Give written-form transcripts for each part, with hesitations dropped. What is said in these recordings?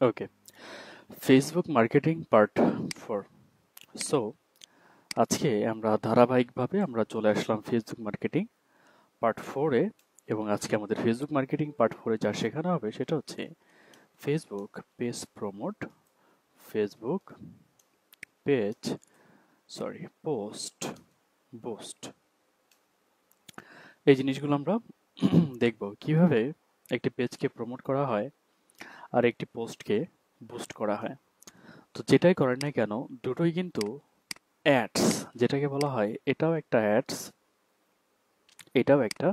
ওকে, Facebook marketing part 4। So আজকে আমরা ধারাবাহিকভাবে চলে আসলাম ফেসবুক মার্কেটিং পার্ট 4-এ। এবং আজকে আমাদের ফেসবুক মার্কেটিং পার্ট 4-এ যা শেখানো হবে সেটা হচ্ছে Facebook page promote, Facebook page post, boost. এই জিনিসগুলো আমরা দেখব কিভাবে একটি পেজকে প্রমোট করা হয় আর একটি পোস্টকে বুস্ট করা হয়। তো যেটাই করেন না কেন, দুটোই কিন্তু অ্যাডস, যেটাকে বলা হয় এটাও একটা অ্যাডস, এটাও একটা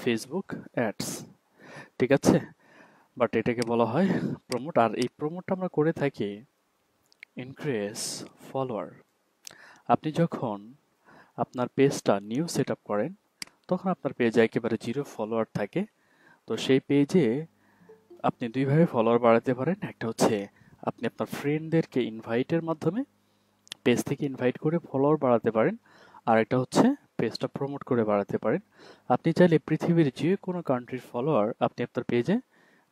ফেসবুক অ্যাডস, ঠিক আছে? বাট এটাকে বলা হয় প্রমোট, আর এই প্রমোটটা আমরা করে থাকি ইনক্রিজ ফলোয়ার। আপনি যখন আপনার পেজটা নিউ সেট আপ করেন তখন আপনার পেজে একেবারে 0 ফলোয়ার থাকে। তো সেই পেজে আপনি দুইভাবে ফলোয়ার বাড়াতে পারেন। একটা হচ্ছে আপনি আপনার ফ্রেন্ডদেরকে ইনভাইটের মাধ্যমে পেজ থেকে ইনভাইট করে ফলোয়ার বাড়াতে পারেন, আর একটা হচ্ছে পেজটা প্রমোট করে বাড়াতে পারেন। আপনি চাইলে পৃথিবীর যে কোনো কান্ট্রির ফলোয়ার আপনি আপনার পেজে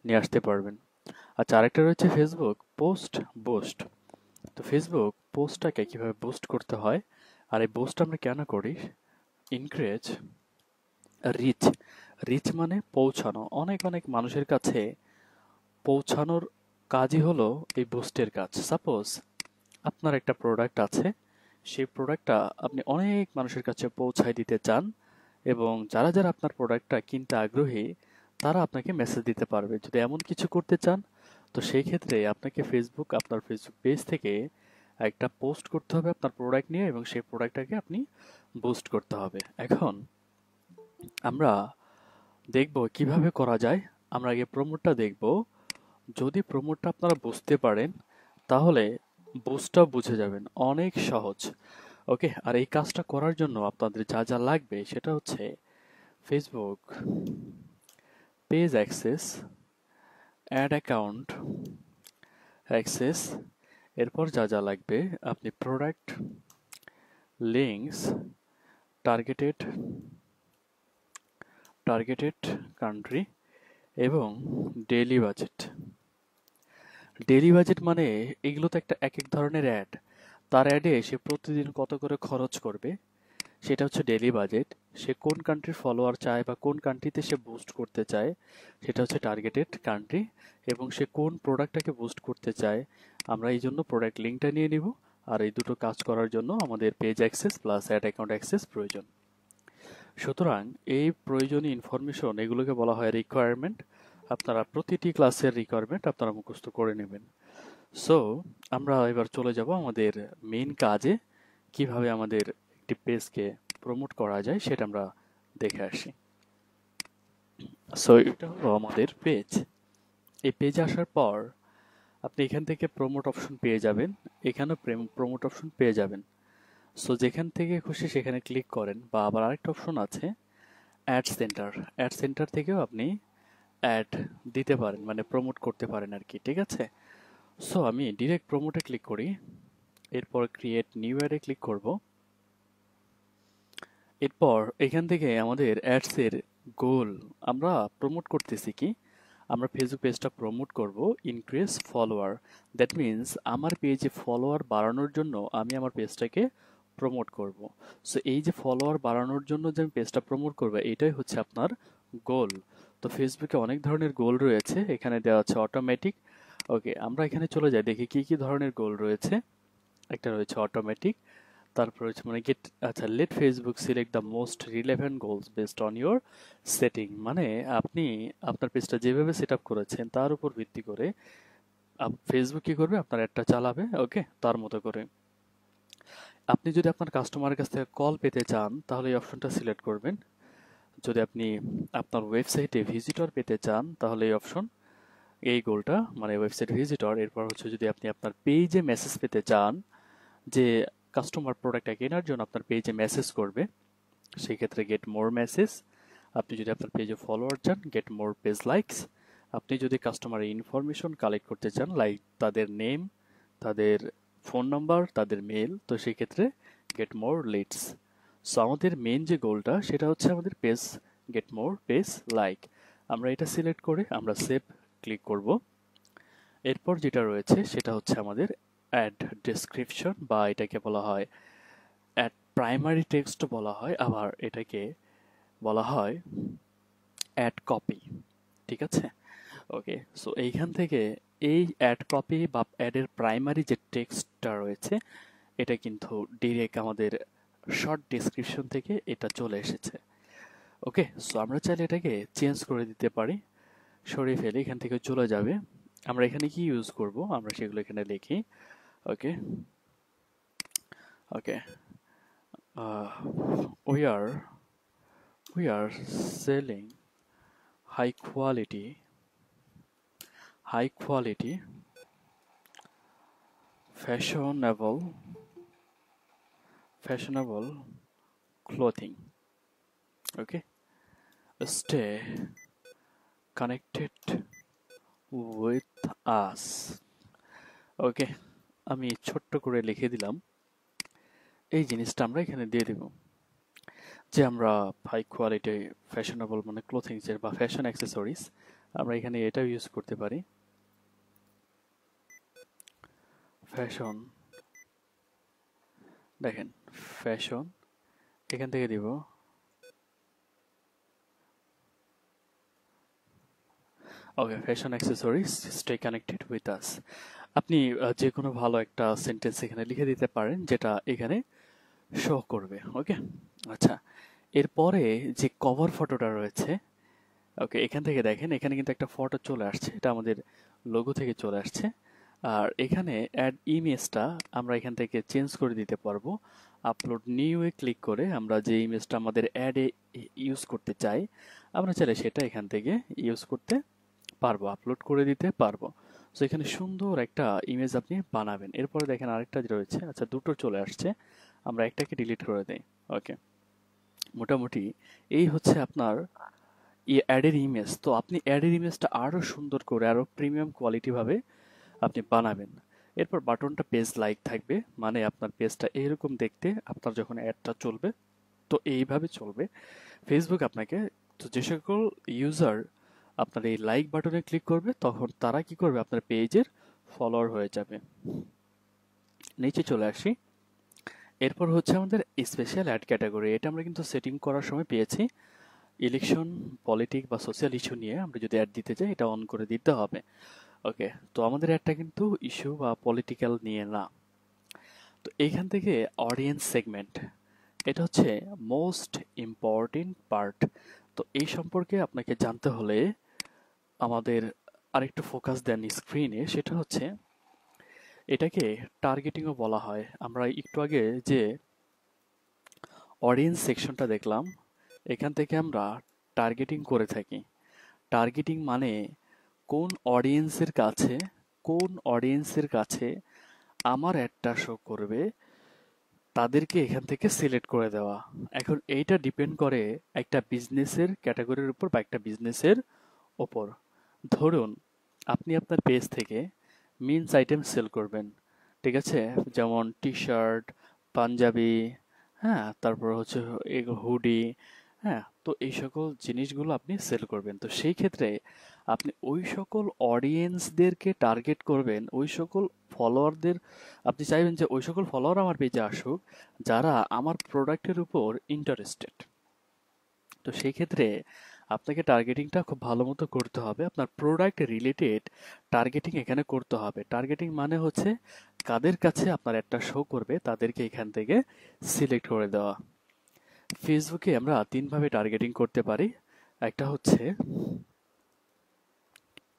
নিয়ে আসতে পারবেন। আচ্ছা, আরেকটা রয়েছে ফেসবুক পোস্ট বুস্ট। তো ফেসবুক পোস্টটাকে কিভাবে বুস্ট করতে হয় আর এই বুস্ট আমরা কেন করি? Increase rich. রিচ মানে পৌঁছানো, অনেক অনেক মানুষের কাছে পৌঁছানোর কাজই হলো এই বুস্টের কাজ। সাপোজ আপনার একটা প্রোডাক্ট আছে, সেই প্রোডাক্টটা আপনি অনেক মানুষের কাছে পৌঁছায় দিতে চান, এবং যারা যারা আপনার প্রোডাক্টটা কিনতে আগ্রহী তারা আপনাকে মেসেজ দিতে পারবে। যদি এমন কিছু করতে চান তো সেই ক্ষেত্রে আপনাকে আপনার ফেসবুক পেজ থেকে একটা পোস্ট করতে হবে আপনার প্রোডাক্ট নিয়ে, এবং সেই প্রোডাক্টটাকে আপনি বুস্ট করতে হবে। এখন আমরা দেখব কিভাবে করা যায়। আমরা আগে প্রমোটটা দেখব। যদি প্রমোটটা আপনারা বুঝতে পারেন তাহলে বুস্টটা বুঝে যাবেন, অনেক সহজ। ওকে, আর এই কাজটা করার জন্য আপনাদের যা যা লাগবে সেটা হচ্ছে Facebook page access, ad account access, এরপর যা যা লাগবে আপনি product, links, targeted targeted country এবং ডেইলি বাজেট। ডেইলি বাজেট মানে এগুলো তো একটা এক এক ধরনের অ্যাড, তার অ্যাডে সে প্রতিদিন কত করে খরচ করবে সেটা হচ্ছে ডেইলি বাজেট। সে কোন কান্ট্রির ফলোয়ার চায় বা কোন কান্ট্রিতে সে বুস্ট করতে চায় সেটা হচ্ছে টার্গেটেড কান্ট্রি, এবং সে কোন প্রোডাক্টটাকে বুস্ট করতে চায় আমরা এই জন্য প্রোডাক্ট লিঙ্কটা নিয়ে নিব। আর এই দুটো কাজ করার জন্য আমাদের page access plus ad account access প্রয়োজন। সুতরাং এই প্রয়োজনীয় ইনফরমেশন এগুলোকে বলা হয় রিকোয়ারমেন্ট। আপনারা প্রতিটি ক্লাসের রিকোয়ারমেন্ট আপনারা মুখস্থ করে নেবেন। সো আমরা এবার চলে যাব আমাদের মেইন কাজে, কিভাবে আমাদের একটি পেজকে প্রমোট করা যায় সেটা আমরা দেখে আসি। সো এটা হলো আমাদের পেজ। এই পেজে আসার পর আপনি এখান থেকে প্রমোট অপশন পেয়ে যাবেন, এখানেও প্রমোট অপশন পেয়ে যাবেন। সো যেখান থেকে খুশি সেখানে ক্লিক করেন, বা আবার আরেকটা অপশন আছে অ্যাড সেন্টার। অ্যাড সেন্টার থেকেও আপনি অ্যাড দিতে পারেন, মানে প্রমোট করতে পারেন আর কি, ঠিক আছে? সো আমি ডিরেক্ট প্রমোটে ক্লিক করি, এরপর ক্রিয়েট নিউ অ্যাডে ক্লিক করব। এরপর এখান থেকে আমাদের অ্যাডসের গোল, আমরা প্রমোট করতেছি কি, আমরা ফেসবুক পেজটা প্রমোট করব ইনক্রিজ ফলোয়ার। দ্যাট মিনস আমার পেজে ফলোয়ার বাড়ানোর জন্য আমি আমার পেজটাকে প্রমোট করব। সো এই যে ফলোয়ার বাড়ানোর জন্য যে আমি পেজটা প্রমোট করব এটাই হচ্ছে আপনার গোল। তো ফেসবুকে অনেক ধরনের গোল রয়েছে, এখানে দেওয়া আছে অটোমেটিক। ওকে, আমরা এখানে চলে যাই, দেখি কি কি ধরনের গোল রয়েছে। একটা রয়েছে অটোমেটিক, তারপর হচ্ছে মানে গেট, আচ্ছা, let Facebook select the most relevant goals based on your setting. মানে আপনি আপনার পেজটা যেভাবে সেট আপ করেছেন তার উপর ভিত্তি করে ফেসবুক কি করবে, আপনার অ্যাডটা চালাবে, ওকে, তার মতো করে। আপনি যদি আপনার কাস্টমারের কাছ থেকে কল পেতে চান তাহলে এই অপশনটা সিলেক্ট করবেন। যদি আপনি আপনার ওয়েবসাইটে ভিজিটর পেতে চান তাহলে এই অপশন, এই গোলটা মানে ওয়েবসাইট ভিজিটর। এরপর হচ্ছে যদি আপনি আপনার পেজে মেসেজ পেতে চান যে কাস্টমার প্রোডাক্টটা কেনার জন্য আপনার পেজে মেসেজ করবে, সেই ক্ষেত্রে গেট মোর মেসেজ। আপনি যদি আপনার পেজে ফলোয়ার চান, গেট মোর পেজ লাইকস। আপনি যদি কাস্টমারের ইনফরমেশন কালেক্ট করতে চান, লাইক তাদের নেম, তাদের ফোন নাম্বার, তাদের মেল, তো সেই ক্ষেত্রে গেট মোর লিডস। সো আমাদের মেন যে গোলটা সেটা হচ্ছে আমাদের page get more page like. আমরা এটা সিলেক্ট করে আমরা সেভ ক্লিক করব। এরপর যেটা রয়েছে সেটা হচ্ছে আমাদের অ্যাড ডেসক্রিপশন, বা এটাকে বলা হয় অ্যাড প্রাইমারি টেক্সট বলা হয়, আবার এটাকে বলা হয় অ্যাড কপি। ঠিক আছে, ওকে। সো এইখান থেকে এই অ্যাড কপি বা অ্যাডের প্রাইমারি যে টেক্সটটা রয়েছে এটা কিন্তু ডিরেক্ট আমাদের শর্ট ডেসক্রিপশন থেকে এটা চলে এসেছে। ওকে, সো আমরা চাইলে এটাকে চেঞ্জ করে দিতে পারি, সরিয়ে ফেলে এখান থেকে চলে যাবে। আমরা এখানে কি ইউজ করব আমরা সেগুলো এখানে লিখি। ওকে, ওকে, we are selling high quality fashionable clothing. Okay, stay connected with us. ওকে, আমি ছোট্ট করে লিখে দিলাম, এই জিনিসটা আমরা এখানে দিয়ে দিব যে আমরা হাই কোয়ালিটি ফ্যাশনেবল মানে ক্লোথিংসের বা ফ্যাশন অ্যাক্সেসরিজ আমরা এখানে এটা ইউজ করতে পারি। ফ্যাশন, দেখেন ফ্যাশন এখান থেকে দিব okay, fashion accessories stay connected with us. আপনি যে কোনো ভালো একটা সেন্টেন্স এখানে লিখে দিতে পারেন যেটা এখানে শো করবে। ওকে, আচ্ছা, এরপরে যে কভার ফটোটা রয়েছে, ওকে, এখান থেকে দেখেন এখানে কিন্তু একটা ফটো চলে আসছে, এটা আমাদের লোগো থেকে চলে আসছে। আর এখানে অ্যাড ইমেজটা আমরা এখান থেকে চেঞ্জ করে দিতে পারবো। আপলোড নিউ এ ক্লিক করে আমরা যে ইমেজটা আমাদের অ্যাডে ইউজ করতে চাই আমরা চাইলে সেটা এখান থেকে ইউজ করতে পারবো, আপলোড করে দিতে পারবো। সো এখানে সুন্দর একটা ইমেজ আপনি বানাবেন। এরপরে দেখেন আরেকটা যে রয়েছে, আচ্ছা দুটো চলে আসছে, আমরা একটাকে ডিলিট করে দেই। ওকে, মোটামুটি এই হচ্ছে আপনার অ্যাডের ইমেজ। তো আপনি অ্যাডের ইমেজটা আরো সুন্দর করে আরো প্রিমিয়াম কোয়ালিটি ভাবে আপনি বানাবেন। এরপর বাটনটা পেজ লাইক থাকবে, মানে আপনার পেজটা এইরকম দেখতে, আপনার যখন অ্যাডটা চলবে তো এইভাবে চলবে। ফেসবুক আপনাকে, তো যে সকল ইউজার আপনার এই লাইক বাটনে ক্লিক করবে তখন তারা কি করবে, আপনার পেজের ফলোয়ার হয়ে যাবে। নিচে চলে আসি, এরপর হচ্ছে আমাদের স্পেশাল অ্যাড ক্যাটাগরি। এটা আমরা কিন্তু সেটিং করার সময় পেয়েছি, ইলেকশন, পলিটিক বা সোশ্যাল ইস্যু নিয়ে আমরা যদি অ্যাড দিতে চাই এটা অন করে দিতে হবে। ওকে, তো আমাদের অ্যাডটা কিন্তু ইস্যু বা পলিটিক্যাল নিয়ে না। তো এইখান থেকে অডিয়েন্স সেগমেন্ট, এটা হচ্ছে মোস্ট ইম্পর্টেন্ট পার্ট। তো এই সম্পর্কে আপনাকে জানতে হলে আমাদের আরেকটু ফোকাস দেন স্ক্রিনে, সেটা হচ্ছে এটাকে টার্গেটিংও বলা হয়। আমরা একটু আগে যে অডিয়েন্স সেকশনটা দেখলাম এখান থেকে আমরা টার্গেটিং করে থাকি। টার্গেটিং মানে কোন অডিয়েন্সের কাছে আমার অ্যাডটা শো করবে তাদেরকে এখান থেকে সিলেক্ট করে দেওয়া। এখন এইটা ডিপেন্ড করে একটা বিজনেসের ক্যাটাগরির উপর বা একটা বিজনেসের ওপর। ধরুন আপনি আপনার পেজ থেকে মিন্স আইটেম সেল করবেন, ঠিক আছে, যেমন টি শার্ট, পাঞ্জাবি, হ্যাঁ, তারপর হচ্ছে হুডি, হ্যাঁ, তো এই সকল জিনিসগুলো আপনি সেল করবেন। তো সেই ক্ষেত্রে আপনি ওই সকল অডিয়েন্সদেরকে টার্গেট করবেন, ওই সকল ফলোয়ারদের আপনি চাইবেন যে ওই সকল ফলোয়ার আমার পেজে আসুক যারা আমার প্রোডাক্টের উপর ইন্টারেস্টেড। তো সেই ক্ষেত্রে আপনাকে টার্গেটিংটা খুব ভালো মতো করতে হবে, আপনার প্রোডাক্ট রিলেটেড টার্গেটিং এখানে করতে হবে। টার্গেটিং মানে হচ্ছে কাদের কাছে আপনার একটা শো করবে তাদেরকে এখান থেকে সিলেক্ট করে দেওয়া। ফেসবুকে আমরা তিনভাবে টার্গেটিং করতে পারি, একটা হচ্ছে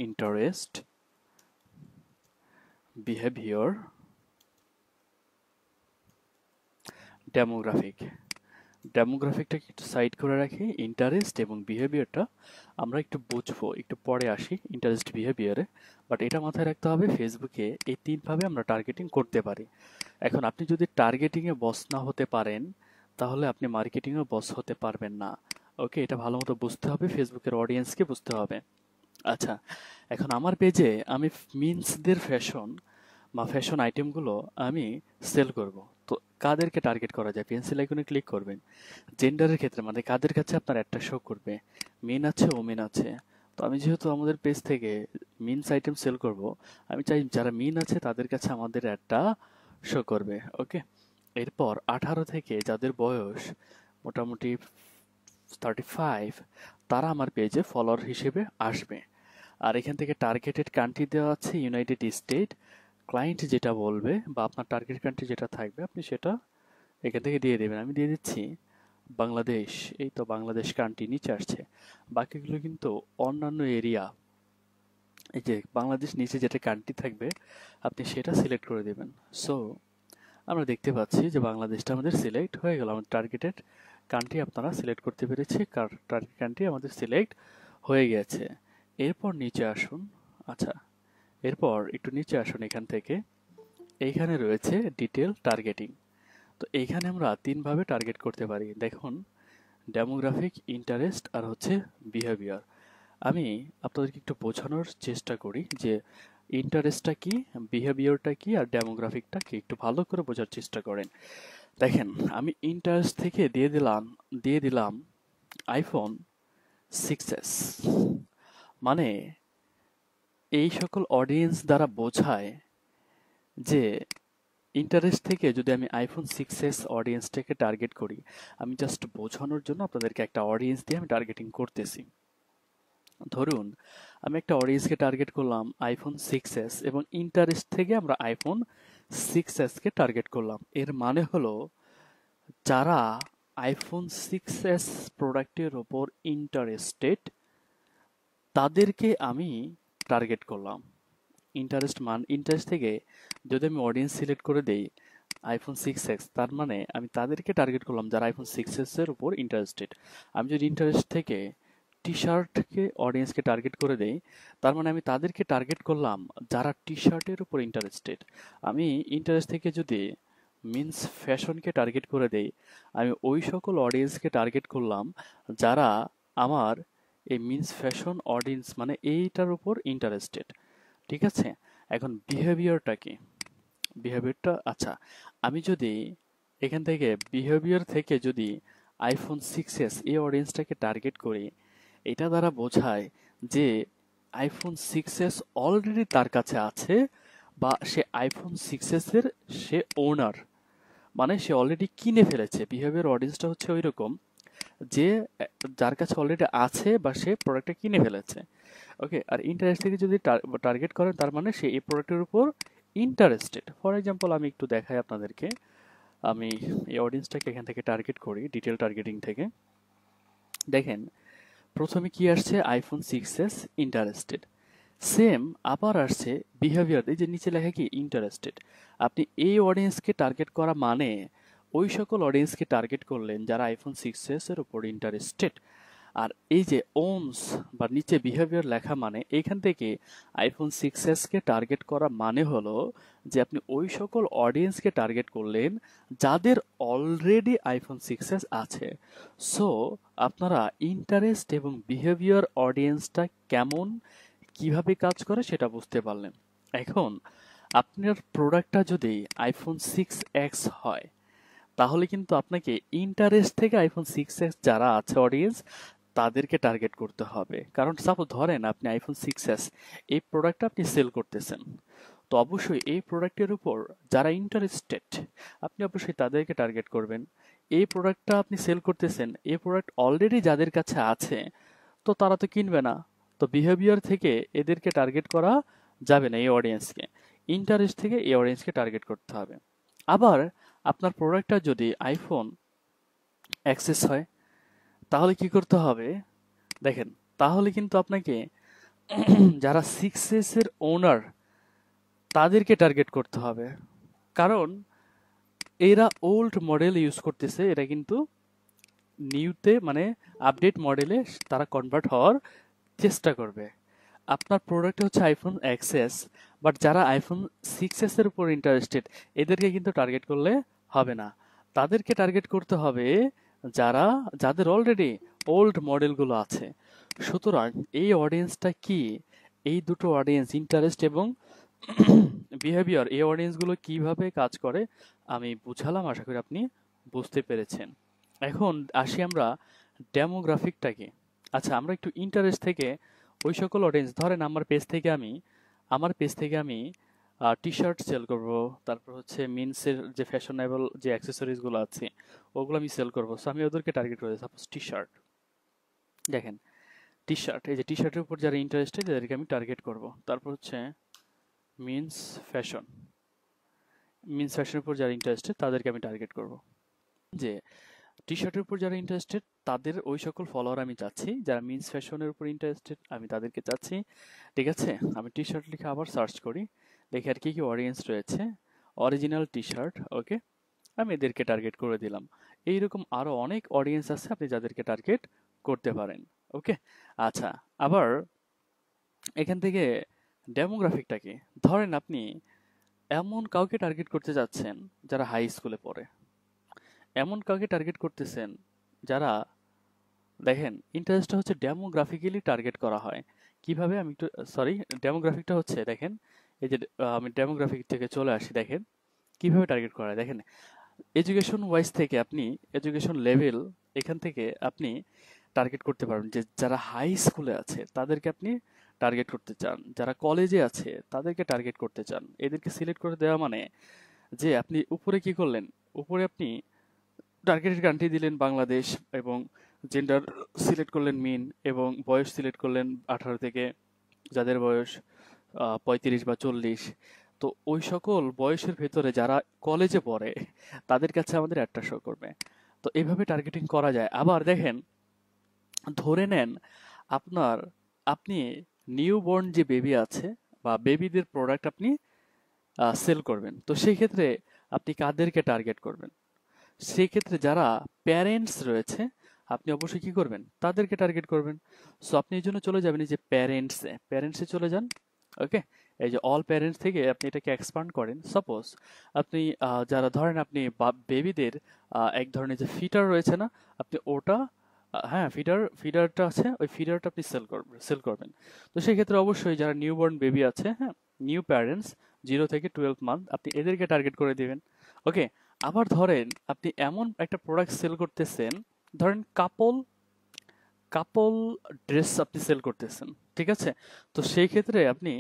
ইন্টারেস্ট, বিহেভিয়ার, ডেমোগ্রাফিক। ডেমোগ্রাফিকটাকে একটু সাইড করে রাখি, ইন্টারেস্ট এবং বিহেভিয়ারটা আমরা একটু বুঝবো, একটু পরে আসি ইন্টারেস্ট বিহেভিয়ারে। বাট এটা মাথায় রাখতে হবে ফেসবুকে এই তিনভাবে আমরা টার্গেটিং করতে পারি। এখন আপনি যদি টার্গেটিংয়ে বস না হতে পারেন তাহলে আপনি মার্কেটিংয়েও বস হতে পারবেন না। ওকে, এটা ভালো মতো বুঝতে হবে, ফেসবুকের অডিয়েন্সকে বুঝতে হবে। আচ্ছা, এখন আমার পেজে আমি মিন্সদের ফ্যাশন বা ফ্যাশন আইটেমগুলো আমি সেল করব। তো কাদেরকে টার্গেট করা যায়, পেন্সিল আইকনে ক্লিক করবেন। জেন্ডারের ক্ষেত্রে মানে কাদের কাছে আপনার একটা শো করবে, মেন আছে ওমেন আছে, তো আমি যেহেতু আমাদের পেজ থেকে মিনস আইটেম সেল করব, আমি চাই যারা মিন আছে তাদের কাছে আমাদের অ্যাডটা শো করবে। ওকে, এরপর 18 থেকে যাদের বয়স মোটামুটি 35, তারা আমার পেজে ফলোয়ার হিসেবে আসবে। আর এখান থেকে টার্গেটেড কান্ট্রি দেওয়া আছে ইউনাইটেড স্টেট। ক্লায়েন্ট যেটা বলবে বা আপনার টার্গেট কান্ট্রি যেটা থাকবে আপনি সেটা এখান থেকে দিয়ে দেবেন। আমি দিয়ে দিচ্ছি বাংলাদেশ। এই তো বাংলাদেশ কান্ট্রি নিচে আসছে, বাকিগুলো কিন্তু অন্যান্য এরিয়া। এই যে বাংলাদেশ নিচে যেটা কান্ট্রি থাকবে আপনি সেটা সিলেক্ট করে দেবেন। সো আমরা দেখতে পাচ্ছি যে বাংলাদেশটা আমাদের সিলেক্ট হয়ে গেল। আমাদের টার্গেটেড কান্ট্রি আপনারা সিলেক্ট করতে পেরেছি, টার্গেট কান্ট্রি আমাদের সিলেক্ট হয়ে গেছে। এরপর নিচে আসুন। আচ্ছা, এরপর একটু নিচে আসুন। এখান থেকে এইখানে রয়েছে ডিটেল টার্গেটিং। তো এইখানে আমরা তিনভাবে টার্গেট করতে পারি। দেখুন, ডেমোগ্রাফিক, ইন্টারেস্ট আর হচ্ছে বিহেভিয়ার। আমি আপনাদেরকে একটু বোঝানোর চেষ্টা করি যে ইন্টারেস্টটা কি, বিহেভিয়ারটা কি আর ডেমোগ্রাফিকটা কি, একটু ভালো করে বোঝার চেষ্টা করেন। দেখেন, আমি ইন্টারেস্ট থেকে দিয়ে দিলাম আইফোন 6s। মানে এই সকল অডিয়েন্স দ্বারা বোঝায় যে ইন্টারেস্ট থেকে যদি আমি আইফোন 6s অডিয়েন্সটাকে টার্গেট করি, আমি জাস্ট বোঝানোর জন্য আপনাদেরকে একটা অডিয়েন্স দিয়ে আমি টার্গেটিং করতেছি। ধরুন আমি একটা অডিয়েন্সকে টার্গেট করলাম আইফোন 6s এবং ইন্টারেস্ট থেকে আমরা আইফোন 6s কে টার্গেট করলাম। এর মানে হলো যারা আইফোন 6s প্রোডাক্টের ওপর ইন্টারেস্টেড তাদেরকে আমি টার্গেট করলাম। ইন্টারেস্ট থেকে যদি আমি অডিয়েন্স সিলেক্ট করে দেই আইফোন 6s, তার মানে আমি তাদেরকে টার্গেট করলাম যারা আইফোন 6s এর উপর ইন্টারেস্টেড। আমি যদি ইন্টারেস্ট থেকে টি শার্টকে অডিয়েন্সকে টার্গেট করে দেই, তার মানে আমি তাদেরকে টার্গেট করলাম যারা টি শার্টের উপর ইন্টারেস্টেড। আমি ইন্টারেস্ট থেকে যদি মিন্স ফ্যাশনকে টার্গেট করে দেই, আমি ওই সকল অডিয়েন্সকে টার্গেট করলাম যারা আমার এই মিন্স ফ্যাশন অডিয়েন্স মানে এইটার উপর ইন্টারেস্টেড। ঠিক আছে, এখন বিহেভিয়ারটা কি? বিহেভিয়ারটা আচ্ছা, আমি যদি এখান থেকে বিহেভিয়ার থেকে যদি আইফোন 6s এই অডিয়েন্সটাকে টার্গেট করি, এটা দ্বারা বোঝায় যে আইফোন 6s অলরেডি তার কাছে আছে বা সে আইফোন 6s এর সে ওনার, মানে সে অলরেডি কিনে ফেলেছে। বিহেভিয়ার অডিয়েন্সটা হচ্ছে ওই রকম যে যার কাছে অলরেডি আছে বা সে প্রোডাক্টটা কিনে ফেলেছে। ওকে, আর ইন্টারেস্ট থেকে যদি টার্গেট করেন তার মানে সে এই প্রোডাক্টের উপর ইন্টারেস্টেড। ফর এক্সাম্পল আমি একটু দেখাই আপনাদেরকে। আমি এই অডিয়েন্সটাকে এখান থেকে টার্গেট করি ডিটেল টার্গেটিং থেকে। দেখেন, প্রথমে কি আসছে আইফোন 6s ইন্টারেস্টেড, সেম আবার আসছে বিহেভিয়ার, এই যে নিচে লেখা কি ইন্টারেস্টেড। আপনি এই অডিয়েন্সকে টার্গেট করা মানে ওই সকল অডিয়েন্সকে টার্গেট করলেন যারা আইফোন 6s এর উপর ইন্টারেস্টেড। আর এই যে ওনস বা নিচে বিহেভিয়ার লেখা মানে এইখান থেকে আইফোন 6s কে টার্গেট করা মানে হলো যে আপনি ওই সকল অডিয়েন্সকে টার্গেট করলেন যাদের অলরেডি আইফোন 6s আছে। সো আপনারা ইন্টারেস্ট এবং বিহেভিয়ার অডিয়েন্সটা কেমন, কিভাবে কাজ করে সেটা বুঝতে পারলেন। এখন আপনার প্রোডাক্টটা যদি আইফোন 6x হয়, তাহলে কিন্তু আপনাকে ইন্টারেস্ট থেকে আইফোন 6s যারা আছে অডিয়েন্স তাদেরকে টার্গেট করতে হবে। কারণ সাপোজ ধরেন আপনি আইফোন 6s এই প্রোডাক্টটা আপনি সেল করতেছেন, তো অবশ্যই এই প্রোডাক্টের উপর যারা ইন্টারেস্টেড আপনি অবশ্যই তাদেরকে টার্গেট করবেন। এই প্রোডাক্টটা আপনি সেল করতেছেন, এই প্রোডাক্ট অলরেডি যাদের কাছে আছে তো তারা তো কিনবে না। তো বিহেভিয়ার থেকে এদেরকে টার্গেট করা যাবে না, এই অডিয়েন্সকে। ইন্টারেস্ট থেকে এই অডিয়েন্সকে টার্গেট করতে হবে। আবার আপনার প্রোডাক্টটা যদি আইফোন অ্যাক্সেস হয় তাহলে কি করতে হবে? দেখেন, তাহলে কিন্তু আপনাকে যারা 6s এর ওনার তাদেরকে টার্গেট করতে হবে। কারণ এরা ওল্ড মডেল ইউজ করতেছে, এরা কিন্তু নিউতে মানে আপডেট মডেলে তারা কনভার্ট হওয়ার চেষ্টা করবে। আপনার প্রোডাক্ট হচ্ছে আইফোন এক্সএস, বাট যারা আইফোন 6s এর উপর ইন্টারেস্টেড এদেরকে কিন্তু টার্গেট করলে হবে না। তাদেরকে টার্গেট করতে হবে যাদের অলরেডি ওল্ড মডেলগুলো আছে। সুতরাং এই অডিয়েন্সটা কি, এই দুটো অডিয়েন্স ইন্টারেস্ট এবং বিহেভিয়ার, এই অডিয়েন্সগুলো কিভাবে কাজ করে আমি বুঝালাম, আশা করি আপনি বুঝতে পেরেছেন। এখন আসি আমরা ডেমোগ্রাফিকটাকে। আচ্ছা, আমরা একটু ইন্টারেস্ট থেকে ওই সকল অডিয়েন্স, ধরেন আমার পেজ থেকে আমি টি শার্ট সেল করব, তারপর হচ্ছে মিন্সের যে ফ্যাশনেবল যে অ্যাক্সেসরিজগুলো আছে ওগুলো আমি সেল করব। সো আমি ওদেরকে টার্গেট করি। সাপোজ টি শার্ট, দেখেন টি শার্ট, এই যে টি শার্টের উপর যারা ইন্টারেস্টেড তাদেরকে আমি টার্গেট করব। তারপর হচ্ছে মিন্স ফ্যাশন, মিন্স ফ্যাশনের উপর যারা ইন্টারেস্টেড তাদেরকে আমি টার্গেট করব। যে টি শার্টের উপর যারা ইন্টারেস্টেড তাদের ওই সকল ফলোয়ার আমি চাচ্ছি, যারা মিন্স ফ্যাশনের উপর ইন্টারেস্টেড আমি তাদেরকে চাচ্ছি। ঠিক আছে, আমি টি শার্ট লিখে আবার সার্চ করি, দেখি আর কি কি অডিয়েন্স রয়েছে। অরিজিনাল টি শার্ট, ওকে, আমি এদেরকে টার্গেট করে দিলাম। এইরকম আরো অনেক অডিয়েন্স আছে আপনি যাদেরকে টার্গেট করতে পারেন। ওকে, আচ্ছা, আবার এখান থেকে ডেমোগ্রাফিকটা কি, ধরেন আপনি এমন কাউকে টার্গেট করতে যাচ্ছেন যারা হাই স্কুলে পড়ে, এমন কাউকে টার্গেট করতেছেন যারা, দেখেন ইন্টারেস্টটা হচ্ছে ডেমোগ্রাফিক্যালি টার্গেট করা হয়। কিভাবে, আমি একটু সরি, ডেমোগ্রাফিকটা হচ্ছে দেখেন, এই যে আমি ডেমোগ্রাফিক থেকে চলে আসি, দেখেন কিভাবে টার্গেট করা হয়। দেখেন এডুকেশন ওয়াইজ থেকে আপনি, এডুকেশন লেভেল, এখান থেকে আপনি টার্গেট করতে পারবেন যে যারা হাই স্কুলে আছে তাদেরকে আপনি টার্গেট করতে চান, যারা কলেজে আছে তাদেরকে টার্গেট করতে চান। এদেরকে সিলেক্ট করে দেওয়া মানে যে আপনি উপরে কি করলেন, উপরে আপনি টার্গেটেড কান্ট্রি দিলেন বাংলাদেশ, এবং জেন্ডার সিলেক্ট করলেন মিন, এবং বয়স সিলেক্ট করলেন 18 থেকে, যাদের বয়স 35 বা 40। তো ওই সকল বয়সের ভেতরে যারা কলেজে পড়ে তাদের কাছে আমাদের অ্যাডটা শো করবে। তো এইভাবে টার্গেটিং করা যায়। আবার দেখেন, ধরে নেন আপনার, আপনি নিউ বর্ন যে বেবি আছে বা বেবিদের প্রোডাক্ট আপনি সেল করবেন, তো সেই ক্ষেত্রে আপনি কাদেরকে টার্গেট করবেন? সেই ক্ষেত্রে যারা প্যারেন্টস রয়েছে আপনি অবশ্যই কি করবেন, তাদেরকে টার্গেট করবেন। সো আপনি এই জন্য চলে যাবেন এই যে প্যারেন্টসে, প্যারেন্টসে চলে যান। ওকে, এই যে অল প্যারেন্টস থেকে আপনি এটাকে এক্সপান্ড করেন। সাপোজ আপনি যারা, ধরেন আপনি বেবিদের এক ধরনের যে ফিটার রয়েছে না, আপনি ওটা হ্যাঁ, ফিডারটা আছে, ওই ফিডারটা আপনি সেল করবেন। তো সেই ক্ষেত্রে অবশ্যই যারা নিউবর্ন বেবি আছে, হ্যাঁ, নিউ প্যারেন্টস 0 থেকে 12 মান্থ, আপনি এদেরকে টার্গেট করে দিবেন। ওকে, আবার ধরেন আপনি এমন একটা প্রোডাক্ট সেল করতেছেন, ধরেন কাপল কাপল ড্রেস আপনি সেল করতেছেন, ঠিক আছে? তো সেই ক্ষেত্রে আপনি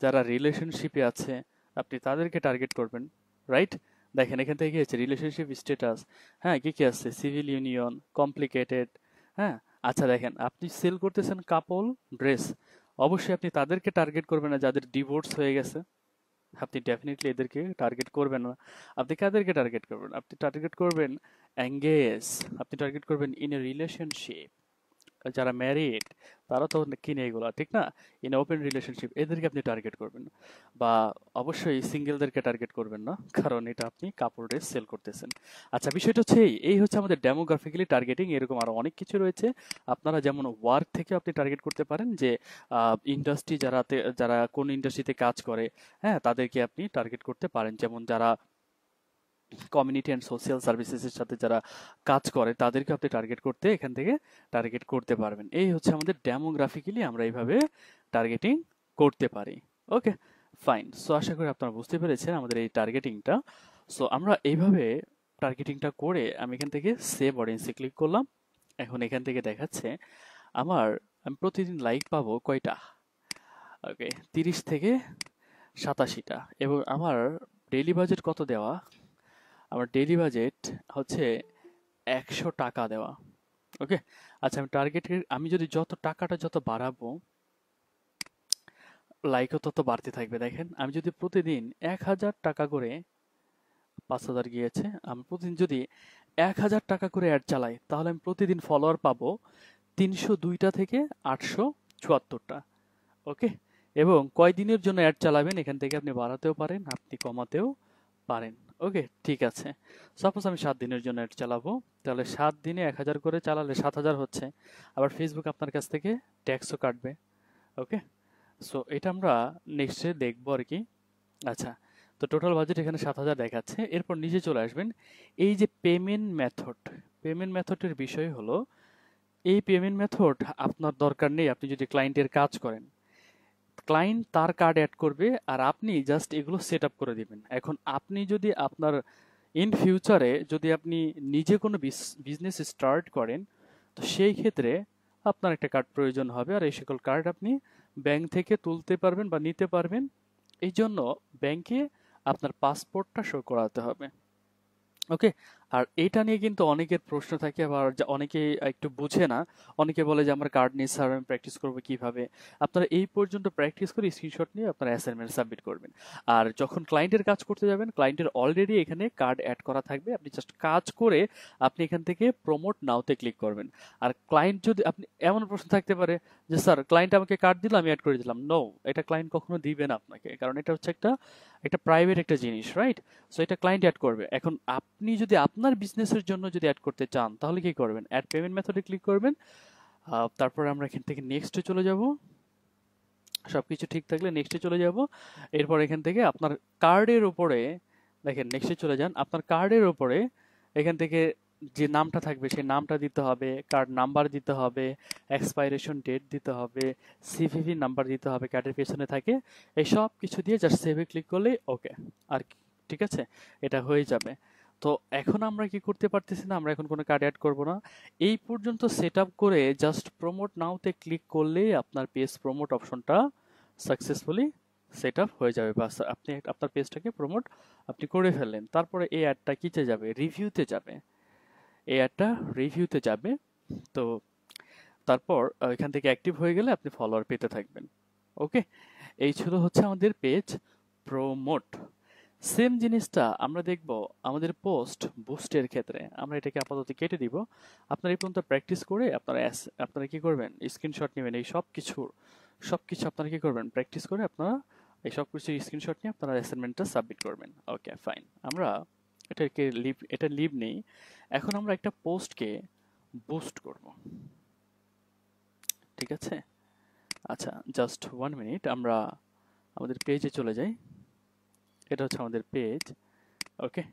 যারা রিলেশনশিপে আছে আপনি তাদেরকে টার্গেট করবেন, রাইট? দেখেন এখান থেকে কি আছে, রিলেশনশিপ স্ট্যাটাস, হ্যাঁ, কি কি আছে, সিভিল ইউনিয়ন, কমপ্লিকেটেড, হ্যাঁ। আচ্ছা দেখেন, আপনি সেল করতেছেন কাপল ড্রেস, অবশ্যই আপনি তাদেরকে টার্গেট করবেন না যাদের ডিভোর্স হয়ে গেছে, আপনি ডেফিনেটলি এদেরকে টার্গেট করবেন না। আপনি কাদেরকে টার্গেট করবেন? আপনি টার্গেট করবেন এঙ্গেজ, আপনি টার্গেট করবেন ইন এ রিলেশনশিপ, যারা ম্যারিড তারা তো কিনে এগুলো, ঠিক না? ইন ওপেন রিলেশনশিপ এদেরকে আপনি টার্গেট করবেন। বা অবশ্যই সিঙ্গেলদেরকে টার্গেট করবেন না, কারণ এটা আপনি কাপড় ড্রেস সেল করতেছেন। আচ্ছা, বিষয়টা হচ্ছে এই হচ্ছে আমাদের ডেমোগ্রাফিক্যালি টার্গেটিং। এরকম আরো অনেক কিছু রয়েছে। আপনারা যেমন ওয়ার্ক থেকে আপনি টার্গেট করতে পারেন, যে ইন্ডাস্ট্রি যারা কোন ইন্ডাস্ট্রিতে কাজ করে, হ্যাঁ, তাদেরকে আপনি টার্গেট করতে পারেন। যেমন যারা কমিউনিটি অ্যান্ড সোশ্যাল সার্ভিসেসের সাথে যারা কাজ করে তাদেরকে আপনি টার্গেট করতে, এখান থেকে টার্গেট করতে পারবেন। এই হচ্ছে আমাদের ডেমোগ্রাফিক্যালি আমরা এইভাবে টার্গেটিং করতে পারি। ওকে, ফাইন। সো আশা করি আপনারা বুঝতে পেরেছেন আমাদের এই টার্গেটিংটা। সো আমরা এইভাবে টার্গেটিংটা করে আমি এখান থেকে সেভ অডিয়েন্সে ক্লিক করলাম। এখন এখান থেকে দেখাচ্ছে আমি প্রতিদিন লাইক পাবো কয়টা? ওকে, 30 থেকে 87টা। এবং আমার ডেইলি বাজেট কত দেওয়া? আমার ডেইলি বাজেট হচ্ছে 100 টাকা দেওয়া। ওকে, আচ্ছা, আমি যদি টাকাটা যত বাড়াবো লাইকও তত বাড়তে থাকবে। দেখেন আমি যদি প্রতিদিন 1000 টাকা করে, 5000 গিয়েছে, আমি প্রতিদিন যদি 1000 টাকা করে অ্যাড চালাই তাহলে আমি প্রতিদিন ফলোয়ার পাবো 302টা থেকে 874টা। ওকে, এবং কয়দিনের জন্য অ্যাড চালাবেন এখান থেকে আপনি বাড়াতেও পারেন, আপনি কমাতেও পারেন। ওকে, ঠিক আছে। সাপোজ আমি 7 দিনের জন্য অ্যাড চালাবো, তাহলে 7 দিনে 1000 করে চালালে 7000 হচ্ছে। আবার ফেসবুক আপনার কাছ থেকে ট্যাক্সও কাটবে। ওকে, সো এটা আমরা নেক্সটে দেখবো আর কি। আচ্ছা, তো টোটাল বাজেট এখানে 7000 দেখাচ্ছে। এরপর নিচে চলে আসবেন, এই যে পেমেন্ট মেথডের বিষয় হলো, এই পেমেন্ট মেথড আপনার দরকার নেই আপনি যদি ক্লায়েন্টের কাজ করেন। ক্লায়েন্ট তার কার্ড অ্যাড করবে আর আপনি জাস্ট এগুলো সেট আপ করে দিবেন। এখন আপনি যদি আপনার ইন ফিউচারে যদি আপনি নিজে কোনো বিজনেস স্টার্ট করেন, তো সেই ক্ষেত্রে আপনার একটা কার্ড প্রয়োজন হবে, আর এই সকল কার্ড আপনি ব্যাংক থেকে তুলতে পারবেন বা নিতে পারবেন। এই জন্য ব্যাংকে আপনার পাসপোর্টটা শো করাতে হবে। ওকে। আর এইটা নিয়ে কিন্তু অনেকের প্রশ্ন থাকে, আবার অনেকে একটু বুঝে না। অনেকে বলে যে আমার কার্ড নেই স্যার, আমি প্র্যাকটিস করবো কিভাবে? আপনারা এই পর্যন্ত প্র্যাকটিস করে স্ক্রিনশট নিয়ে আপনারা অ্যাসাইনমেন্ট সাবমিট করবেন। আর যখন ক্লায়েন্টের কাজ করতে যাবেন, ক্লায়েন্টের অলরেডি এখানে কার্ড অ্যাড করা থাকবে, আপনি জাস্ট কাজ করে আপনি এখান থেকে প্রমোট নাওতে ক্লিক করবেন। আর ক্লায়েন্ট যদি, আপনি এমন প্রশ্ন থাকতে পারে যে স্যার ক্লায়েন্ট আমাকে কার্ড দিল, আমি অ্যাড করে দিলাম। নো, এটা ক্লায়েন্ট কখনো দিবে না আপনাকে, কারণ এটা হচ্ছে একটা একটা প্রাইভেট একটা জিনিস, রাইট? সো এটা ক্লায়েন্ট অ্যাড করবে। এখন আপনি যদি আপনার বিজনেসের জন্য যদি অ্যাড করতে চান, তাহলে কি করবেন? অ্যাড পেমেন্ট মেথডে ক্লিক করবেন। তারপরে আমরা এখান থেকে নেক্সটে চলে যাব। সবকিছু ঠিক থাকলে নেক্সটে চলে যাব। এরপর এখান থেকে আপনার কার্ডের উপরে দেখেন, নেক্সটে চলে যান। আপনার কার্ডের উপরে এখান থেকে যে নামটা থাকবে সেই নামটা দিতে হবে, কার্ড নাম্বার দিতে হবে, এক্সপাইরেশন ডেট দিতে হবে, সিভিভি নাম্বার দিতে হবে, কার্ডের পেছনে থাকে। এই সব কিছু দিয়ে জাস্ট সেভে ক্লিক করলেই ওকে। আর কি, ঠিক আছে, এটা হয়ে যাবে। তো এখন আমরা কি করতে পারতেছি না, আমরা এখন কোনো কার্ড অ্যাড করব না। এই পর্যন্ত সেট আপ করে জাস্ট প্রমোট নাওতে ক্লিক করলেই আপনার পেজ প্রমোট অপশনটা সাকসেসফুলি সেট আপ হয়ে যাবে, বা আপনি আপনার পেজটাকে প্রমোট আপনি করে ফেললেন। তারপরে এই অ্যাডটা কিতে যাবে? রিভিউতে যাবে। এই অ্যাডটা রিভিউতে যাবে। তো তারপর এখান থেকে অ্যাক্টিভ হয়ে গেলে আপনি ফলোয়ার পেতে থাকবেন। ওকে, এই ছিল হচ্ছে আমাদের পেজ প্রমোট। সেম জিনিসটা আমরা দেখব আমাদের পোস্ট বুস্টের ক্ষেত্রে। আমরা এটাকে আপাতত কেটে দিব। আপনারা এই পর্যন্ত প্র্যাকটিস করে আপনারা কি করবেন? স্ক্রিনশট নেবেন। এই সবকিছু আপনারা কি করবেন? প্র্যাকটিস করে আপনারা এই সব কিছু স্ক্রিনশট নিয়ে আপনারা অ্যাসাইনমেন্টটা সাবমিট করবেন। ওকে, ফাইন। আমরা এটা লিভ নেই। এখন আমরা একটা পোস্টকে বুস্ট করব, ঠিক আছে? আচ্ছা, জাস্ট 1 মিনিট, আমরা আমাদের পেজে চলে যাই। এটা হচ্ছে আমাদের পেজ। ওকে,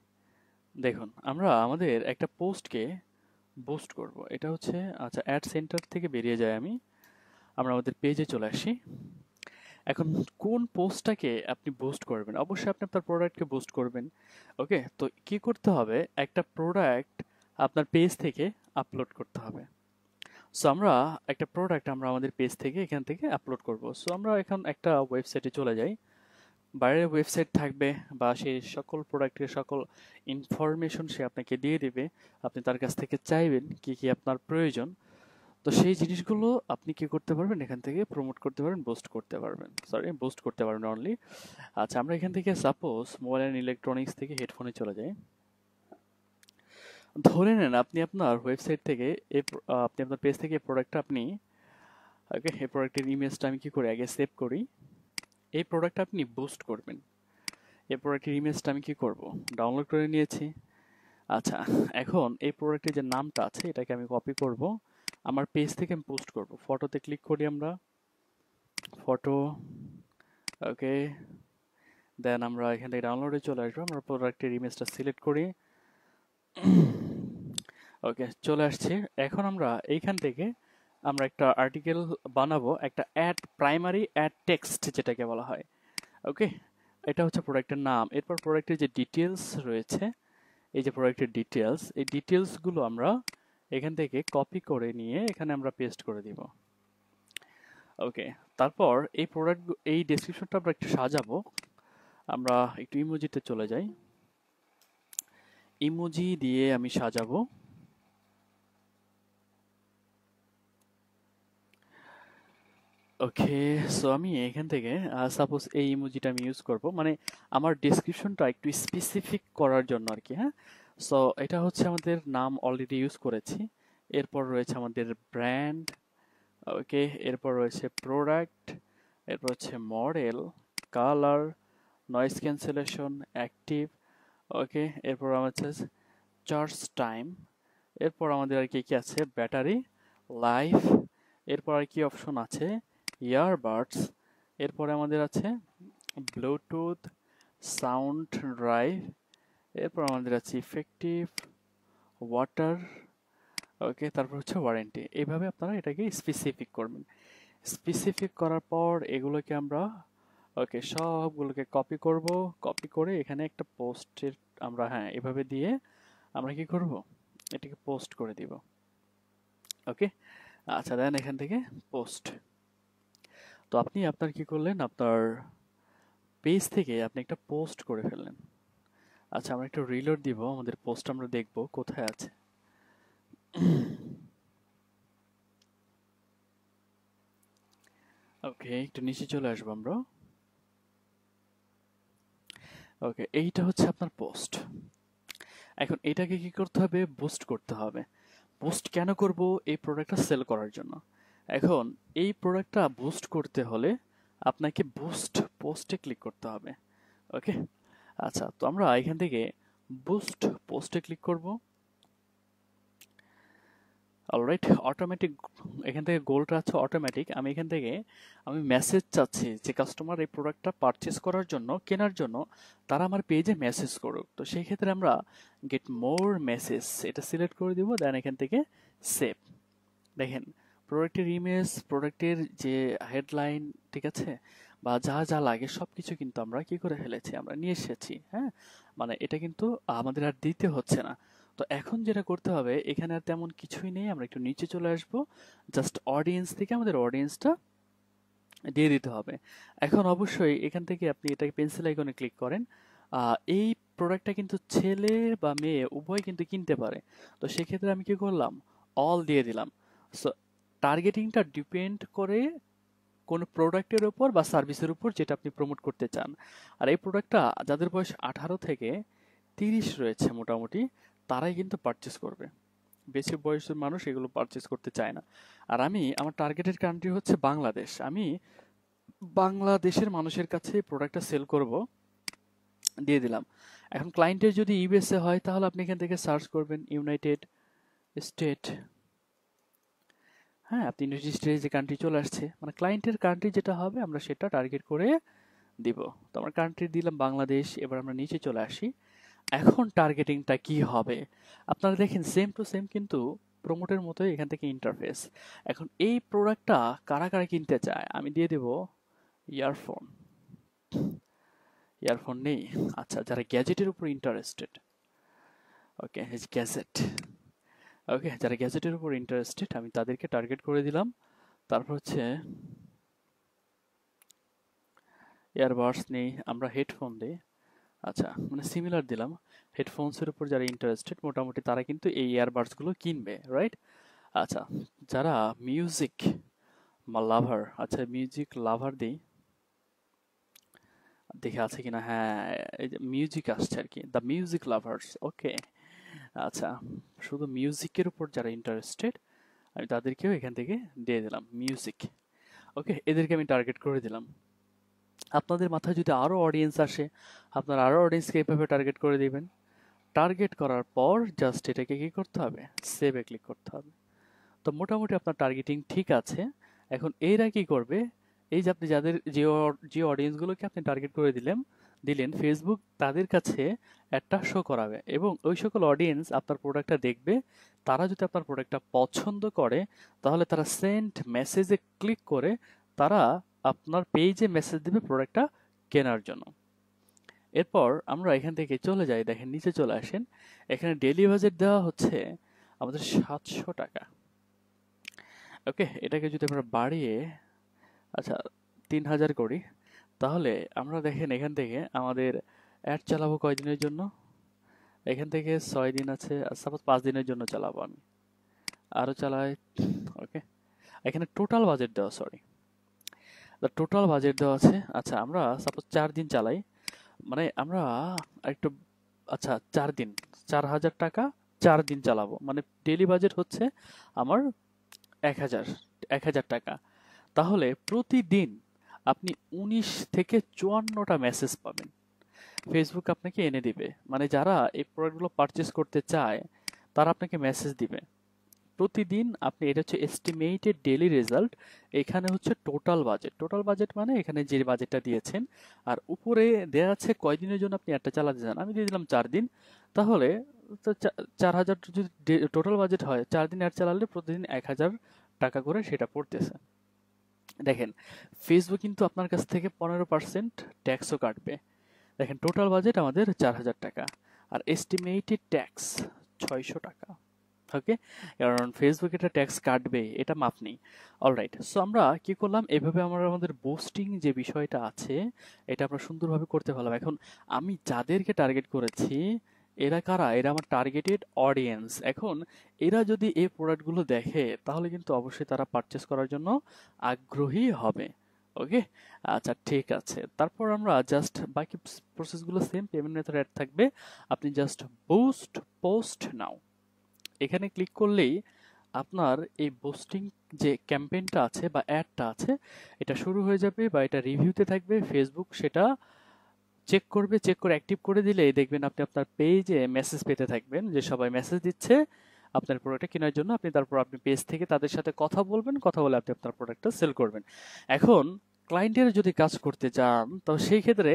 দেখুন আমরা আমাদের একটা পোস্টকে বুস্ট করব। এটা হচ্ছে, আচ্ছা, অ্যাড সেন্টার থেকে বেরিয়ে যাই আমি, আমরা আমাদের পেজে চলে আসি। এখন কোন পোস্টটাকে আপনি বুস্ট করবেন? অবশ্যই আপনি আপনার প্রোডাক্টকে বুস্ট করবেন। ওকে, তো কি করতে হবে? একটা প্রোডাক্ট আপনার পেজ থেকে আপলোড করতে হবে। সো আমরা একটা প্রোডাক্ট আমরা আমাদের পেজ থেকে এখান থেকে আপলোড করব। সো আমরা এখন একটা ওয়েবসাইটে চলে যাই। বাইরের ওয়েবসাইট থাকবে, বা সেই সকল প্রোডাক্টের সকল ইনফরমেশন সে আপনাকে দিয়ে দিবে। আপনি তার কাছ থেকে চাইবেন কি কি আপনার প্রয়োজন। তো সেই জিনিসগুলো আপনি কি করতে পারবেন? এখান থেকে প্রমোট করতে পারবেন, বুস্ট করতে পারবেন। সরি, বুস্ট করতে পারবেন অনলি। আচ্ছা, আমরা এখান থেকে সাপোজ মোবাইল অ্যান্ড ইলেকট্রনিক্স থেকে হেডফোনে চলে যাই। ধরে নেন আপনি আপনার ওয়েবসাইট থেকে আপনি আপনার পেজ থেকে এই প্রোডাক্টটা আপনি, ওকে, এই প্রোডাক্টের ইমেজটা আমি কি করি? আগে সেভ করি। এই প্রোডাক্টটা আপনি বুস্ট করবেন। এই প্রোডাক্টের ইমেজটা আমি কি করব? ডাউনলোড করে নিয়েছি। আচ্ছা, এখন এই প্রোডাক্টের যে নামটা আছে এটাকে আমি কপি করব, আমার পেজ থেকে আমি পোস্ট করব। ফটোতে ক্লিক করি আমরা, ফটো, ওকে। দেন আমরা এখান থেকে ডাউনলোডে চলে আসবো। আমরা প্রোডাক্টের ইমেজটা সিলেক্ট করি। ওকে, চলে আসছে। এখন আমরা এইখান থেকে আমরা একটা আর্টিকেল বানাবো, একটা প্রাইমারি অ্যাড টেক্সট যেটাকে বলা হয়। ওকে, এটা হচ্ছে প্রোডাক্টের নাম। এরপর প্রোডাক্টের যে ডিটেলস রয়েছে, এই যে প্রোডাক্টের ডিটেলস, এই ডিটেলসগুলো আমরা এখান থেকে কপি করে নিয়ে এখানে আমরা পেস্ট করে দিব। ওকে, তারপর এই ডেসক্রিপশনটা আমরা একটু সাজাবো। আমরা একটু ইমোজিতে চলে যাই। ইমোজি দিয়ে আমি সাজাবো। ওকে, সো আমি এখান থেকে সাপোজ এই ইমোজিটা আমি ইউজ করব, মানে আমার ডেসক্রিপশনটা একটু স্পেসিফিক করার জন্য আর কি। হ্যাঁ, সো এটা হচ্ছে আমাদের নাম অলরেডি ইউজ করেছি। এরপর রয়েছে আমাদের ব্র্যান্ড। ওকে, এরপর রয়েছে প্রোডাক্ট, এরপর হচ্ছে model, colour, noise cancellation, active. Okay, এরপর আমাদের চার্জ টাইম। এরপর আমাদের আর কি কি আছে? Battery life. এরপর আর কি অপশন আছে? ইয়ারবাডস। এরপরে আমাদের আছে ব্লুটুথ, সাউন্ড ড্রাইভ। এরপর আমাদের আছে ইফেক্টিভ, ওয়াটার। ওকে, তারপর হচ্ছে ওয়ারেন্টি। এইভাবে আপনারা এটাকে স্পেসিফিক করবেন। স্পেসিফিক করার পর এগুলোকে আমরা, ওকে, সবগুলোকে কপি করব। কপি করে এখানে একটা পোস্টের আমরা, হ্যাঁ, এভাবে দিয়ে আমরা কি করব? এটাকে পোস্ট করে দিব। ওকে, আচ্ছা, দেন এখান থেকে পোস্ট। তো আপনি আপনার কি করলেন, আপনার পেজ থেকে আপনি একটা পোস্ট করে ফেললেন। আচ্ছা, আমরা একটু রিলোড দিব, আমাদের পোস্ট আমরা দেখব কোথায় আছে। ওকে, একটু নিচে চলে আসবো আমরা। ওকে, এইটা হচ্ছে আপনার পোস্ট। এখন এটাকে কি করতে হবে, বুস্ট করতে হবে। বুস্ট কেন করব, এই প্রোডাক্টটা সেল করার জন্য। এখন এই প্রোডাক্টটা বুস্ট করতে হলে আপনাকে বুস্ট পোস্টে ক্লিক করতে হবে। ওকে, আচ্ছা, তো আমরা এখান থেকে বুস্ট পোস্টে ক্লিক করব। অলরাইট, অটোমেটিক এখান থেকে গোলটা আছে অটোমেটিক। আমি এখান থেকে আমি মেসেজ চাচ্ছি যে কাস্টমার এই প্রোডাক্টটা পারচেস করার জন্য, কেনার জন্য তারা আমার পেজে মেসেজ করুক। তো সেই ক্ষেত্রে আমরা গেট মোর মেসেজ এটা সিলেক্ট করে দিব, দেন এখান থেকে সেভ। দেখেন প্রোডাক্টের ইমেজ, প্রোডাক্টের যে হেডলাইন, ঠিক আছে, বা যা যা লাগে সব কিছু কিন্তু আমরা কি করে ফেলেছি, আমরা নিয়ে এসেছি। হ্যাঁ, মানে এটা কিন্তু আমাদের আর দিতে হচ্ছে না। তো এখন যেটা করতে হবে, এখানে আর তেমন কিছুই নেই, আমরা একটু নিচে চলে আসব। জাস্ট অডিয়েন্স থেকে আমাদের অডিয়েন্সটা দিয়ে দিতে হবে। এখন অবশ্যই এখান থেকে আপনি এটাকে পেন্সিল আইকনে ক্লিক করেন। এই প্রোডাক্টটা কিন্তু ছেলে বা মেয়ে উভয় কিন্তু কিনতে পারে। তো সেক্ষেত্রে আমি কি করলাম, অল দিয়ে দিলাম। সো টার্গেটিংটা ডিপেন্ড করে কোন প্রোডাক্টের উপর বা সার্ভিসের উপর যেটা আপনি প্রমোট করতে চান। আর এই প্রোডাক্টটা যাদের বয়স 18 থেকে 30 রয়েছে মোটামুটি, তারাই কিন্তু পারচেস করবে। বেশি বয়সের মানুষ এগুলো পারচেস করতে চায় না। আর আমি আমার টার্গেটেড কান্ট্রি হচ্ছে বাংলাদেশ। আমি বাংলাদেশের মানুষের কাছে প্রোডাক্টটা সেল করব, দিয়ে দিলাম। এখন ক্লায়েন্টের যদি ইউএসএ হয় তাহলে আপনি এখান থেকে সার্চ করবেন ইউনাইটেড স্টেট। হ্যাঁ, আপনি ইউনাইটেড স্টেটে যে কান্ট্রি চলে আসছে, মানে ক্লায়েন্টের কান্ট্রি যেটা হবে আমরা সেটা টার্গেট করে দিব। তো আমার কান্ট্রি দিলাম বাংলাদেশ। এবার আমরা নিচে চলে আসি। এখন টার্গেটিংটা কি হবে, আপনারা দেখেন সেম টু সেম কিন্তু প্রোমোটের মতোই এখান থেকে ইন্টারফেস। এখন এই প্রোডাক্টটা কারা কারা কিনতে চায়, আমি দিয়ে দেব ইয়ারফোন। ইয়ারফোন নেই, আচ্ছা, যারা গ্যাজেটের উপর ইন্টারেস্টেড। ওকে, গ্যাজেট। ওকে, যারা গ্যাজেটের উপর ইন্টারেস্টেড আমি তাদেরকে টার্গেট করে দিলাম। তারপর হচ্ছে ইয়ারবাডস নেই, আমরা হেডফোন দিই। আচ্ছা, মানে সিমিলার দিলাম। হেডফোনসের উপর যারা ইন্টারেস্টেড মোটামুটি তারা কিন্তু এই ইয়ারবাডসগুলো কিনবে, রাইট? আচ্ছা, যারা মিউজিক লাভার, আচ্ছা মিউজিক লাভার দিই, দেখে আছে কিনা, হ্যাঁ, এই যে মিউজিক আসছে আর কি, দ্য মিউজিক লাভার্স। ওকে, আচ্ছা, শুধু মিউজিকের উপর যারা ইন্টারেস্টেড আমি তাদেরকেও এখান থেকে দিয়ে দিলাম মিউজিক। ওকে, এদেরকে আমি টার্গেট করে দিলাম। আপনাদের মাথায় যদি আরও অডিয়েন্স আসে, আপনার আরও অডিয়েন্সকে এইভাবে টার্গেট করে দিবেন। টার্গেট করার পর জাস্ট এটাকে কি করতে হবে, সেভে ক্লিক করতে হবে। তো মোটামুটি আপনার টার্গেটিং ঠিক আছে। এখন এরা কি করবে, এই যে আপনি যাদের যে অডিয়েন্সগুলোকে আপনি টার্গেট করে দিলেন ফেসবুক তাদের কাছে একটা শো করাবে, এবং ওই সকল অডিয়েন্স আপনার প্রোডাক্টটা দেখবে। তারা যদি আপনার প্রোডাক্টটা পছন্দ করে তাহলে তারা সেন্ড মেসেজে ক্লিক করে তারা আপনার পেজে মেসেজ দেবে প্রোডাক্টটা কেনার জন্য। এরপর আমরা এখান থেকে চলে যাই, দেখেন নিচে চলে আসেন। এখানে ডেইলি বাজেট দেওয়া হচ্ছে আমাদের 700 টাকা। ওকে, এটাকে যদি আমরা বাড়িয়ে আচ্ছা 3000 করি, তাহলে আমরা দেখেন এখান থেকে আমাদের অ্যাড চালাবো কয়দিনের জন্য, এখান থেকে 6 দিন আছে, সাপোজ 5 দিনের জন্য চালাবো আমি, আরো চালাই। ওকে, এখানে টোটাল বাজেট দেওয়া, সরি, টোটাল বাজেট দেওয়া আছে। আচ্ছা, আমরা সাপোজ 4 দিন চালাই, মানে আমরা একটু, আচ্ছা 4 দিন, 4000 টাকা 4 দিন চালাবো, মানে ডেইলি বাজেট হচ্ছে আমার 1000 1000 টাকা। তাহলে প্রতিদিন আপনি 19 থেকে 54টা মেসেজ পাবেন, ফেসবুক আপনাকে এনে দিবে। মানে যারা এই প্রোডাক্টগুলো পারচেস করতে চায় তারা আপনাকে মেসেজ দিবে প্রতিদিন। আপনি, এটা হচ্ছে এস্টিমেটেড ডেইলি রেজাল্ট, এখানে হচ্ছে টোটাল বাজেট। টোটাল বাজেট মানে এখানে যে বাজেটটা দিয়েছেন, আর উপরে দেয়া আছে কয়দিনের জন্য আপনি একটা চালাতে চান, আমি দিয়ে দিলাম 4 দিন। তাহলে তো 4000 যদি টোটাল বাজেট হয়, 4 দিন অ্যাড চালালে প্রতিদিন 1000 টাকা করে সেটা পড়তেছে। দেখেন ফেসবুক কিন্তু আপনার কাছ থেকে 15% ট্যাক্সও কাটবে। দেখেন টোটাল বাজেট আমাদের 4000 টাকা, আর এস্টিমেটেড ট্যাক্স 600 টাকা। ওকে, কারণ ফেসবুক এটা ট্যাক্স কাটবে, এটা মাপ নেই। অলরাইট, সো আমরা কি করলাম, এভাবে আমরা আমাদের বুস্টিং যে বিষয়টা আছে এটা আমরা সুন্দরভাবে করতে পারলাম। এখন আমি যাদেরকে টার্গেট করেছি এরা কারা, এরা আমার টার্গেটেড অডিয়েন্স। এখন এরা যদি এই প্রোডাক্টগুলো দেখে তাহলে কিন্তু অবশ্যই তারা পারচেস করার জন্য আগ্রহী হবে। ওকে, আচ্ছা ঠিক আছে। তারপর আমরা জাস্ট বাকি প্রসেসগুলো সেম, পেমেন্ট মেথড অ্যাড থাকবে। আপনি জাস্ট বুস্ট পোস্ট নাও এখানে ক্লিক করলেই আপনার এই বুস্টিং যে ক্যাম্পেইনটা আছে বা অ্যাডটা আছে এটা শুরু হয়ে যাবে বা এটা রিভিউতে থাকবে। ফেসবুক সেটা চেক করবে, চেক করে অ্যাক্টিভ করে দিলেই দেখবেন আপনি আপনার পেজে মেসেজ পেতে থাকবেন যে সবাই মেসেজ দিচ্ছে আপনার প্রোডাক্টটা কেনার জন্য। তারপর আপনি পেজ থেকে তাদের সাথে কথা বলবেন, কথা বলে আপনি আপনার প্রোডাক্টটা সেল করবেন। এখন ক্লায়েন্টের যদি কাজ করতে চান তো সেই ক্ষেত্রে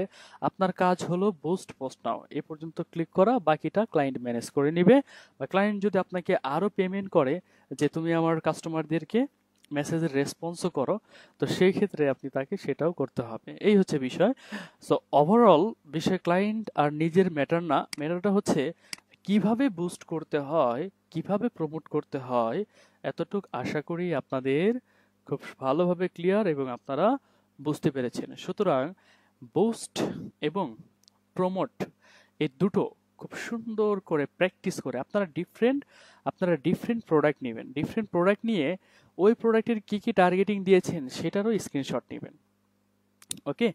আপনার কাজ হলো বুস্ট পোস্ট নাও এ পর্যন্ত ক্লিক করা, বাকিটা ক্লায়েন্ট ম্যানেজ করে নিবে। বা ক্লায়েন্ট যদি আপনাকে আরো পেমেন্ট করে যে তুমি আমার কাস্টমারদেরকে মেসেজের রেসপন্সও করো, তো সেই ক্ষেত্রে আপনি তাকে সেটাও করতে হবে। এই হচ্ছে বিষয়। সো ওভারঅল বিষয় ক্লায়েন্ট আর নিজের ম্যাটার না, ম্যাটারটা হচ্ছে কিভাবে বুস্ট করতে হয়, কিভাবে প্রমোট করতে হয়। এতটুক আশা করি আপনাদের খুব ভালোভাবে ক্লিয়ার এবং আপনারা বুঝতে পেরেছেন। সুতরাং বুস্ট এবং প্রমোট এই দুটো খুব সুন্দর করে প্র্যাকটিস করে আপনারা ডিফারেন্ট প্রোডাক্ট নেবেন। ডিফারেন্ট প্রোডাক্ট নিয়ে ওই প্রোডাক্টের কি কি টার্গেটিং দিয়েছেন সেটারও স্ক্রিনশট নেবেন। ওকে,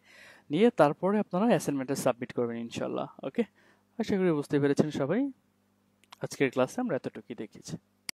নিয়ে তারপরে আপনারা অ্যাসাইনমেন্টে সাবমিট করবেন ইনশাল্লাহ। ওকে, আশা করি বুঝতে পেরেছেন সবাই। আজকের ক্লাসে আমরা এতটুকুই দেখেছি।